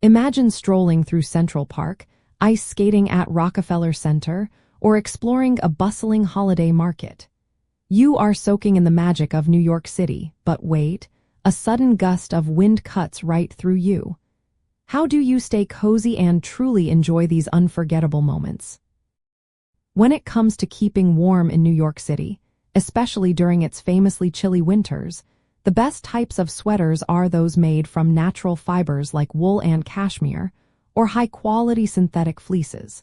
Imagine strolling through Central Park, ice skating at Rockefeller Center, or exploring a bustling holiday market. You are soaking in the magic of New York City, but wait, a sudden gust of wind cuts right through you. How do you stay cozy and truly enjoy these unforgettable moments? When it comes to keeping warm in New York City, especially during its famously chilly winters, the best types of sweaters are those made from natural fibers like wool and cashmere, or high-quality synthetic fleeces.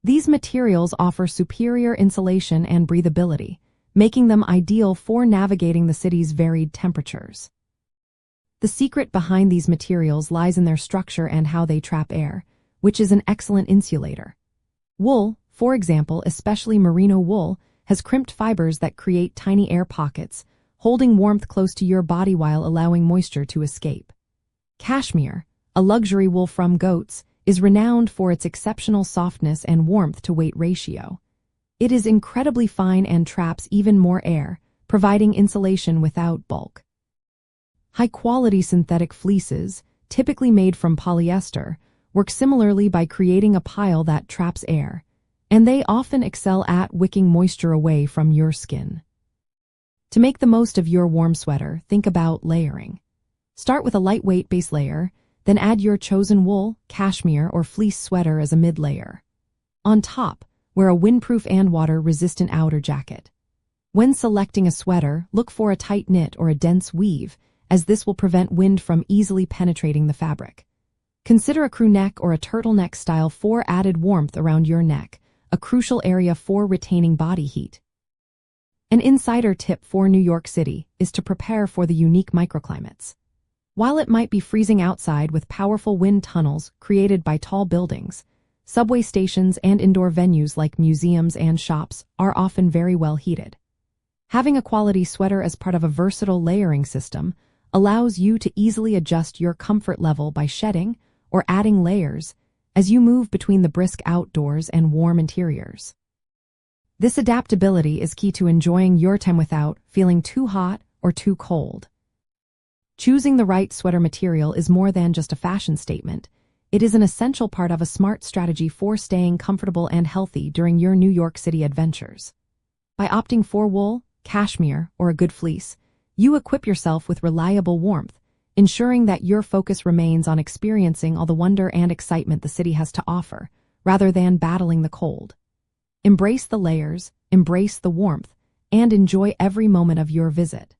These materials offer superior insulation and breathability, making them ideal for navigating the city's varied temperatures. The secret behind these materials lies in their structure and how they trap air, which is an excellent insulator. Wool, for example, especially merino wool, has crimped fibers that create tiny air pockets, holding warmth close to your body while allowing moisture to escape. Cashmere, a luxury wool from goats, is renowned for its exceptional softness and warmth-to-weight ratio. It is incredibly fine and traps even more air, providing insulation without bulk. High-quality synthetic fleeces, typically made from polyester, work similarly by creating a pile that traps air, and they often excel at wicking moisture away from your skin. To make the most of your warm sweater, think about layering. Start with a lightweight base layer, then add your chosen wool, cashmere, or fleece sweater as a mid-layer. On top, wear a windproof and water-resistant outer jacket. When selecting a sweater, look for a tight knit or a dense weave, as this will prevent wind from easily penetrating the fabric. Consider a crew neck or a turtleneck style for added warmth around your neck, a crucial area for retaining body heat. An insider tip for New York City is to prepare for the unique microclimates. While it might be freezing outside with powerful wind tunnels created by tall buildings, subway stations and indoor venues like museums and shops are often very well heated. Having a quality sweater as part of a versatile layering system allows you to easily adjust your comfort level by shedding or adding layers as you move between the brisk outdoors and warm interiors. This adaptability is key to enjoying your time without feeling too hot or too cold. Choosing the right sweater material is more than just a fashion statement. It is an essential part of a smart strategy for staying comfortable and healthy during your New York City adventures. By opting for wool, cashmere, or a good fleece, you equip yourself with reliable warmth, ensuring that your focus remains on experiencing all the wonder and excitement the city has to offer, rather than battling the cold. Embrace the layers, embrace the warmth, and enjoy every moment of your visit.